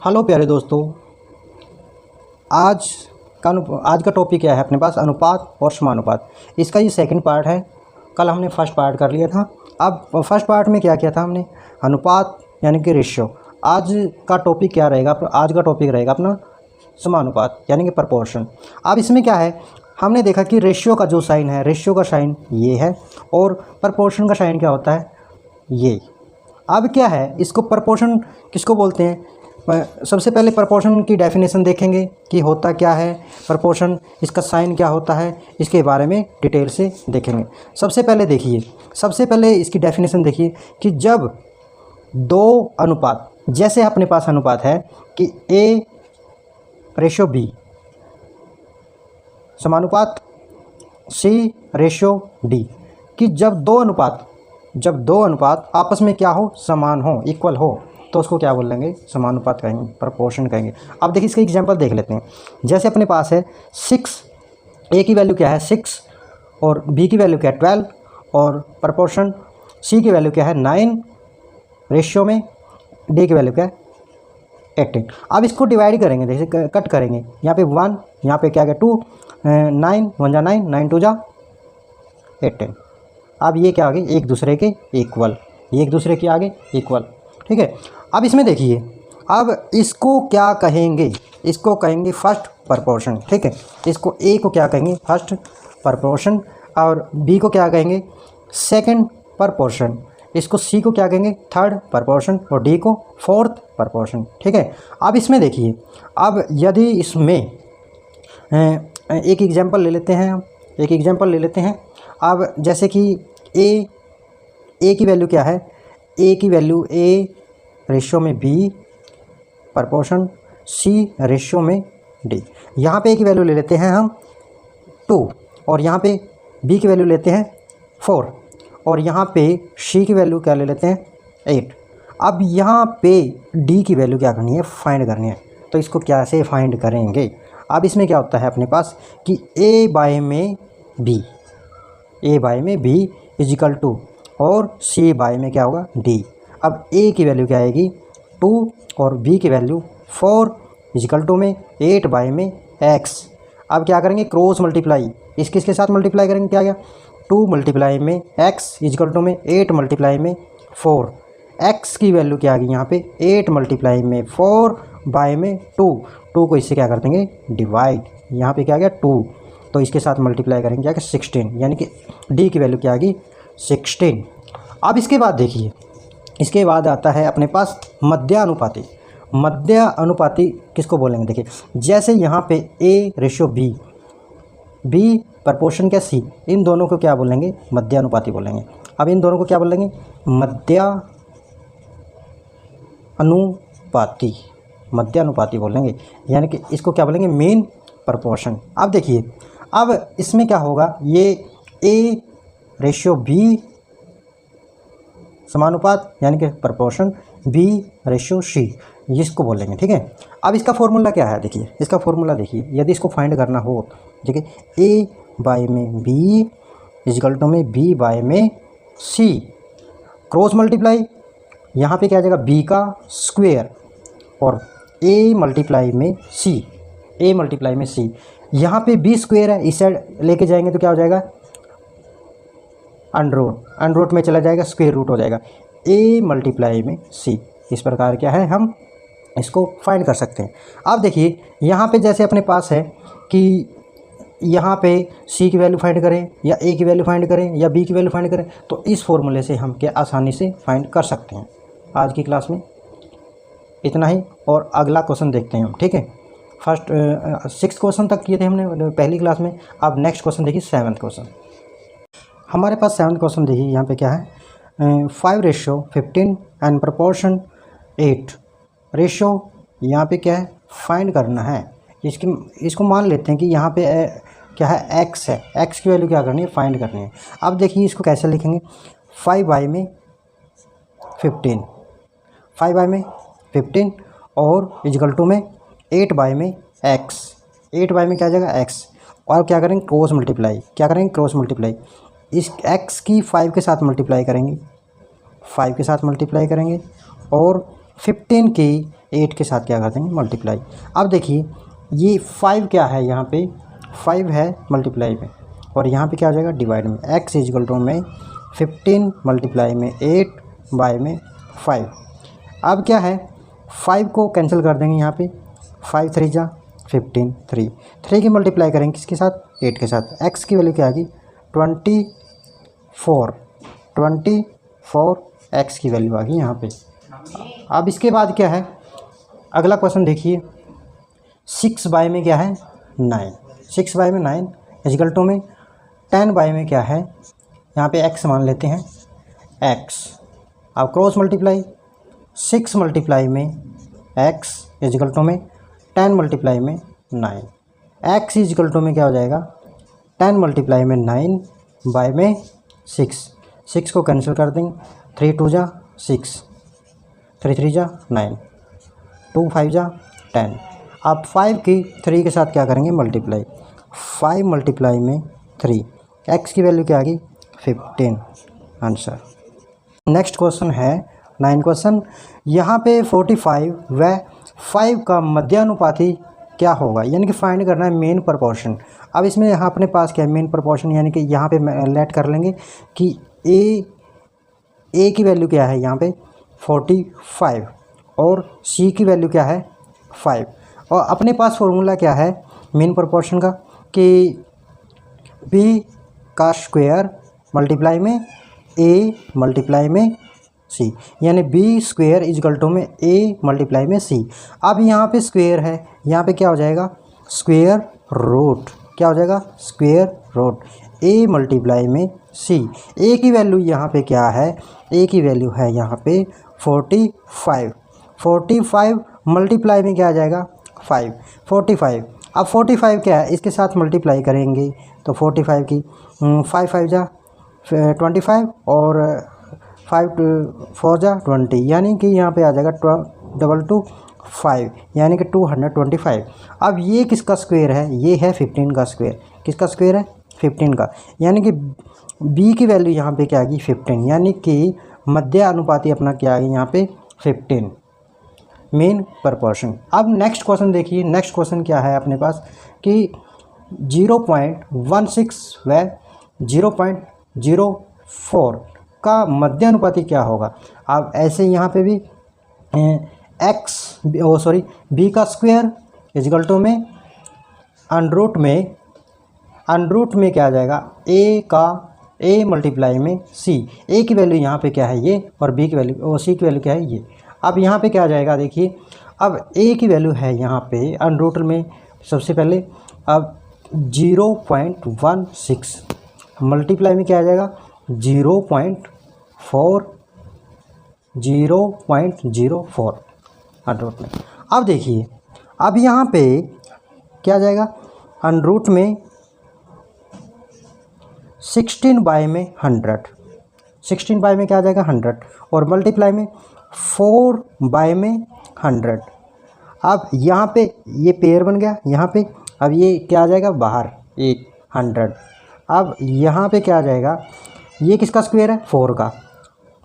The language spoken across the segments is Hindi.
हेलो प्यारे दोस्तों, आज आज का टॉपिक क्या है अपने पास? अनुपात और समानुपात। इसका ये सेकंड पार्ट है। कल हमने फर्स्ट पार्ट कर लिया था। अब फर्स्ट पार्ट में क्या किया था हमने? अनुपात यानी कि रेशियो। आज का टॉपिक क्या रहेगा? आज का टॉपिक रहेगा अपना समानुपात यानी कि प्रपोर्शन। अब इसमें क्या है, हमने देखा कि रेशियो का जो साइन है, रेशियो का साइन ये है और प्रपोर्शन का साइन क्या होता है? ये। अब क्या है, इसको प्रपोर्शन किसको बोलते हैं? सबसे पहले प्रपोर्शन की डेफिनेशन देखेंगे कि होता क्या है प्रपोर्शन, इसका साइन क्या होता है, इसके बारे में डिटेल से देखेंगे। सबसे पहले इसकी डेफिनेशन देखिए कि जब दो अनुपात, जैसे अपने पास अनुपात है कि A/B, समानुपात C/D, कि जब दो अनुपात आपस में क्या हो? समान हो, इक्वल हो, तो उसको क्या बोलेंगे? समानुपात कहेंगे, प्रपोर्शन कहेंगे। अब देखिए इसका एग्जांपल देख लेते हैं। जैसे अपने पास है 6, A की वैल्यू क्या है? 6 और B की वैल्यू क्या है? 12 और प्रपोर्शन C की वैल्यू क्या है? 9 रेशियो में D की वैल्यू क्या है? 18। अब इसको डिवाइड करेंगे, जैसे कट करेंगे, यहाँ पे 1, यहाँ पे क्या है 2, 9 1 जा 9, 9 2 जा 18। अब ये क्या आ गए? एक दूसरे के इक्वल, ये एक दूसरे के आगे इक्वल, ठीक है। अब इसमें देखिए, अब इसको क्या कहेंगे? इसको कहेंगे फर्स्ट प्रपोर्शन, ठीक है। इसको A को क्या कहेंगे? फर्स्ट प्रपोर्शन, और B को क्या कहेंगे? सेकंड प्रपोर्शन, इसको C को क्या कहेंगे? थर्ड प्रपोर्शन, और D को फोर्थ प्रपोर्शन, ठीक है। अब इसमें देखिए, अब यदि इसमें एक एग्जांपल ले लेते हैं। अब जैसे कि A की वैल्यू क्या है? A की वैल्यू A रेशियो में B प्रपोर्शन C रेशियो में D। यहाँ पे A की वैल्यू ले लेते हैं हम 2, और यहाँ पे B की वैल्यू लेते हैं 4, और यहाँ पे C की वैल्यू क्या ले लेते हैं? 8। अब यहाँ पे D की वैल्यू क्या करनी है? फाइंड करनी है। तो इसको कैसे फाइंड करेंगे? अब इसमें क्या होता है अपने पास कि A बाय में B इजिकल टू, और C बाय में क्या होगा? D। अब A की वैल्यू क्या आएगी? 2 और B की वैल्यू 4 इजिकल टू में 8 बाय में X। अब क्या करेंगे? क्रॉस मल्टीप्लाई, किसके साथ मल्टीप्लाई करेंगे? क्या गया? 2 मल्टीप्लाई में X इजिकल टू में 8 मल्टीप्लाई में 4। X की वैल्यू क्या आ गई यहाँ पे? 8 मल्टीप्लाई में 4 बाय में 2 को इससे क्या कर देंगे? डिवाइड। यहाँ पे क्या गया? 2, तो इसके साथ मल्टीप्लाई करेंगे क्या? 16, यानी कि D की वैल्यू क्या आ गई? 16। अब इसके बाद देखिए, इसके बाद आता है अपने पास मध्यानुपाती। मध्यानुपाती किसको बोलेंगे? देखिए, जैसे यहाँ पे A/B, B प्रपोर्शन क्या? C, इन दोनों को क्या बोलेंगे? मध्यानुपाती बोलेंगे। अब इन दोनों को क्या बोलेंगे? मध्यानुपाती बोलेंगे, यानी कि इसको क्या बोलेंगे? Main proportion. अब देखिए, अब इसमें क्या होगा? ये A/B समानुपात यानी कि प्रपोर्शन B/C, इसको बोलेंगे, ठीक है। अब इसका फॉर्मूला क्या है? देखिए, इसका फॉर्मूला देखिए, यदि इसको फाइंड करना हो, ठीक है, A बाय में B इजिकल टू में B बाय में C, क्रॉस मल्टीप्लाई, यहाँ पे क्या आ जाएगा? B का स्क्वायर, और A मल्टीप्लाई में C, यहाँ पे B स्क्वायर है, इस साइड लेके जाएंगे तो क्या हो जाएगा? अंडर रूट में चला जाएगा, स्क्वायर रूट हो जाएगा। A मल्टीप्लाई में C, इस प्रकार क्या है, हम इसको फाइंड कर सकते हैं। अब देखिए, यहाँ पे जैसे अपने पास है कि यहाँ पे C की वैल्यू फाइंड करें, या A की वैल्यू फाइंड करें, या B की वैल्यू फाइंड करें, तो इस फॉर्मूले से हम क्या आसानी से फाइंड कर सकते हैं। आज की क्लास में इतना ही, और अगला क्वेश्चन देखते हैं हम, ठीक है। फर्स्ट 6 क्वेश्चन तक किए थे हमने पहली क्लास में। अब नेक्स्ट क्वेश्चन देखिए, 7th क्वेश्चन। हमारे पास 7th क्वेश्चन देखिए, यहाँ पे क्या है? 5/15 एंड प्रपोर्शन 8 रेशियो, यहाँ पे क्या है? फाइंड करना है। इसको मान लेते हैं कि यहाँ पे क्या है? X है। X की वैल्यू क्या करनी है? फाइंड करनी है। अब देखिए, इसको कैसे लिखेंगे? 5 बाय में 15 और इजिकल टू में 8 बाय में X। 8 बाय में क्या आ जाएगा? X, और क्या करेंगे? क्रॉस मल्टीप्लाई, इस X की 5 के साथ मल्टीप्लाई करेंगे, और 15 की 8 के साथ क्या कर देंगे मल्टीप्लाई। अब देखिए ये 5 क्या है, यहाँ पे 5 है मल्टीप्लाई में, और यहाँ पे क्या हो जाएगा डिवाइड में। x इजकल टू में 15 मल्टीप्लाई में 8 बाय में 5। अब क्या है 5 को कैंसिल कर देंगे यहाँ पे, 5 3 जा 15, 3 की मल्टीप्लाई करेंगे किसके साथ 8 के साथ। x की वैल्यू क्या आएगी 24 x की वैल्यू आ गई यहाँ पे। अब इसके बाद क्या है अगला क्वेश्चन देखिए, 6 बाय में क्या है 9, 6 बाय में 9 इजकल टू में 10 बाय में क्या है, यहाँ पे x मान लेते हैं x। अब क्रॉस मल्टीप्लाई 6 मल्टीप्लाई में x इजकल टू में 10 मल्टीप्लाई में 9, x इजकल टू में क्या हो जाएगा 10 मल्टीप्लाई में 9 बाय में 6 को कैंसिल कर देंगे, 3 2 जा 6, 3 3 जा 9, 2 5 जा 10। अब 5 की 3 के साथ क्या करेंगे मल्टीप्लाई, 5 मल्टीप्लाई में 3, x की वैल्यू क्या आ गई 15 आंसर। नेक्स्ट क्वेश्चन है 9 क्वेश्चन, यहाँ पे 45 व 5 का मध्यानुपाती क्या होगा, यानी कि फाइंड करना है मेन प्रपोर्शन। अब इसमें यहाँ अपने पास क्या है मेन प्रपोर्शन, यानी कि यहाँ पे लेट कर लेंगे कि ए की वैल्यू क्या है यहाँ पे 45 और सी की वैल्यू क्या है 5, और अपने पास फॉर्मूला क्या है मेन प्रपोर्शन का कि b का स्क्वायर मल्टीप्लाई में a मल्टीप्लाई में c, यानी b स्क्वायर इजकल टू में a मल्टीप्लाई में c। अब यहाँ पे स्क्वायर है, यहाँ पे क्या हो जाएगा स्क्वायर रूट, क्या हो जाएगा स्क्वायर रूट a मल्टीप्लाई में c। a की वैल्यू यहाँ पे क्या है, a की वैल्यू है यहाँ पे 45 मल्टीप्लाई में क्या आ जाएगा 45। अब 45 क्या है इसके साथ मल्टीप्लाई करेंगे तो 45 की 5 5 जा 25 और 5 4 जा 20, यानी कि यहाँ पे आ जाएगा 225 यानी कि 225। अब ये किसका स्क्वायर है, ये है 15 का स्क्वायर। किसका स्क्वायर है 15 का, यानी कि b की वैल्यू यहाँ पे क्या आ गई 15, यानी कि मध्य अनुपाती अपना क्या आ गई यहाँ पे 15 मेन प्रपोर्शन। अब नेक्स्ट क्वेश्चन देखिए, नेक्स्ट क्वेश्चन क्या है अपने पास कि 0.16 व 0.04 का मध्य अनुपाती क्या होगा। अब ऐसे यहाँ पे भी b का स्क्वायर इजकल टू में अंडरूट में क्या आ जाएगा a मल्टीप्लाई में c। a की वैल्यू यहाँ पे क्या है ये, और b की वैल्यू और c की वैल्यू क्या है ये। अब यहाँ पे क्या आ जाएगा देखिए, अब a की वैल्यू है यहाँ पे अंडरूट में सबसे पहले, अब 0.16 मल्टीप्लाई में क्या आ जाएगा 0.04 अंडरूट में। अब देखिए अब यहाँ पे क्या आ जाएगा अंडरूट में 16 बाय में 100, 16 बाय में क्या आ जाएगा 100 और मल्टीप्लाई में 4 बाय में 100। अब यहाँ पे ये पेयर बन गया यहाँ पे, अब ये क्या आ जाएगा बाहर 100। अब यहाँ पे क्या आ जाएगा, ये किसका स्क्वायर है 4 का,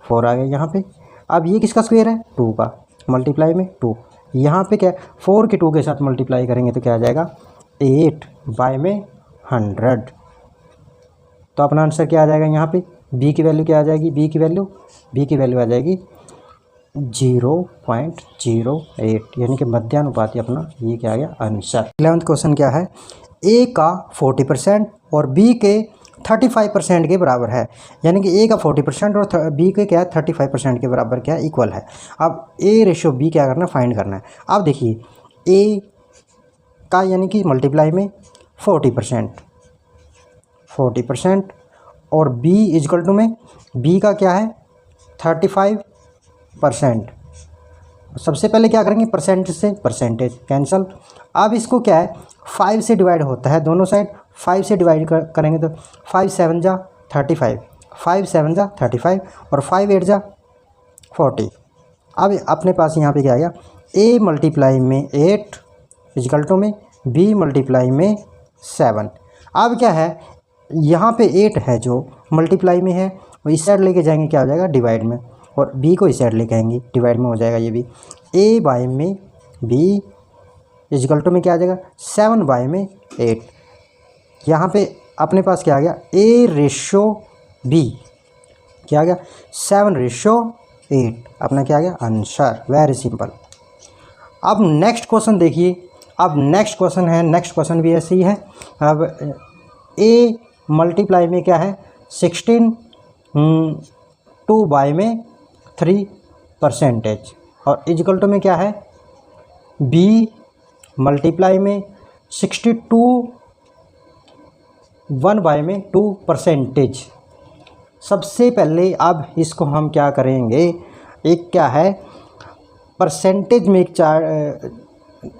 4 आ गया यहाँ पे। अब ये किसका स्क्वायर है 2 का, मल्टीप्लाई में 2, यहाँ पे क्या 4 के 2 के साथ मल्टीप्लाई करेंगे तो क्या आ जाएगा 8 बाय में 100। तो अपना आंसर क्या आ जाएगा यहाँ पे, b की वैल्यू क्या आ जाएगी, b की वैल्यू आ जाएगी 0.08, यानी कि मध्यानुपाती अपना ये क्या आ गया आंसर। 11th क्वेश्चन क्या है, a का 40% और b के 35% के बराबर है, यानी कि a का 40% और b के क्या है 35% के बराबर क्या है इक्वल है। अब a रेशो b क्या करना है फाइंड करना है। अब देखिए a का यानी कि मल्टीप्लाई में 40% और b इजकल टू में b का क्या है 35%। सबसे पहले क्या करेंगे परसेंटेज से परसेंटेज कैंसल। अब इसको क्या है 5 से डिवाइड होता है, दोनों साइड 5 से डिवाइड करेंगे तो 5 7 जा 35, 5 7 जा 35 और 5 8 जा 40। अब अपने पास यहाँ पे क्या आ गया a मल्टीप्लाई में 8 इजकल टू में b मल्टीप्लाई में 7। अब क्या है यहाँ पे 8 है जो मल्टीप्लाई में है, वो इस साइड लेके जाएंगे क्या हो जाएगा डिवाइड में, और b को इस साइड लेके आएंगे डिवाइड में हो जाएगा ये भी। ए बाय में बी इजिकल टू में क्या आ जाएगा 7 बाय में 8। यहाँ पे अपने पास क्या आ गया ए रेशो बी क्या आ गया 7:8 अपना क्या आ गया आंसर। Very simple. अब नेक्स्ट क्वेश्चन देखिए। अब नेक्स्ट क्वेश्चन है, नेक्स्ट क्वेश्चन भी ऐसे ही है। अब ए मल्टीप्लाई में क्या है 16 2 बाय में 3% और इजिकल टू में क्या है बी मल्टीप्लाई में 62 1 बाय में 2%। सबसे पहले अब इसको हम क्या करेंगे, एक क्या है परसेंटेज में एक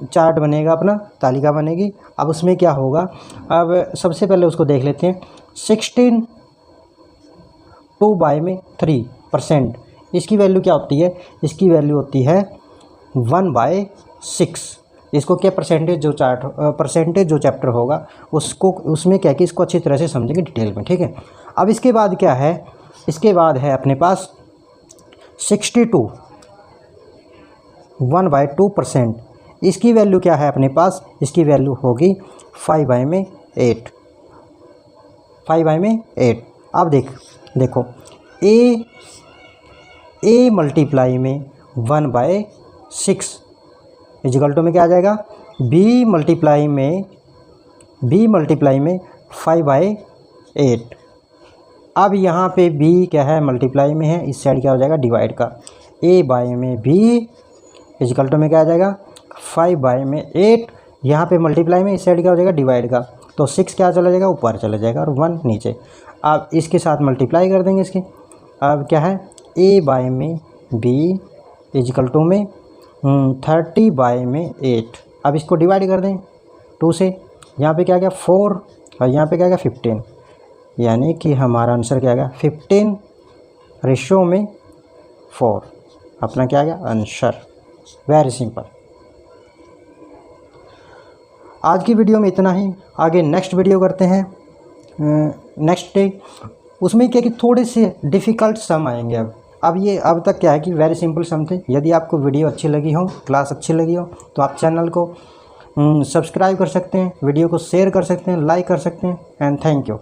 चार्ट बनेगा, अपना तालिका बनेगी। अब उसमें क्या होगा, अब सबसे पहले उसको देख लेते हैं। 16 2 बाय में 3%, इसकी वैल्यू क्या होती है, इसकी वैल्यू होती है 1/6। इसको क्या परसेंटेज जो चैप्टर होगा उसको उसमें क्या कि इसको अच्छी तरह से समझेंगे डिटेल में, ठीक है। अब इसके बाद क्या है, इसके बाद है अपने पास 62 1/2%। इसकी वैल्यू क्या है अपने पास, इसकी वैल्यू होगी 5/8। अब देखो ए मल्टीप्लाई में 1/6 इजिकल टू में क्या आ जाएगा बी मल्टीप्लाई में 5/8। अब यहाँ पे बी क्या है मल्टीप्लाई में है, इस साइड क्या हो जाएगा डिवाइड का। ए बाय में बी इजिकल टू में क्या आ जाएगा 5/8। यहाँ पे मल्टीप्लाई में इस साइड क्या हो जाएगा डिवाइड का, तो 6 क्या चला जाएगा ऊपर चला जाएगा और 1 नीचे। अब इसके साथ मल्टीप्लाई कर देंगे इसकी। अब क्या है ए बाय में बी इजिकल टू में 30/8। अब इसको डिवाइड कर दें 2 से। यहाँ पे क्या आ गया 4 और यहाँ पे क्या आ गया 15, यानी कि हमारा आंसर क्या आ गया 15:4 अपना क्या आ गया आंसर। Very simple. आज की वीडियो में इतना ही। आगे नेक्स्ट वीडियो करते हैं नेक्स्ट डे। उसमें क्या कि थोड़े से डिफ़िकल्ट सम आएंगे। अब तक क्या है कि वेरी सिंपल सम थे। यदि आपको वीडियो अच्छी लगी हो, क्लास अच्छी लगी हो, तो आप चैनल को सब्सक्राइब कर सकते हैं, वीडियो को शेयर कर सकते हैं, लाइक कर सकते हैं। And thank you.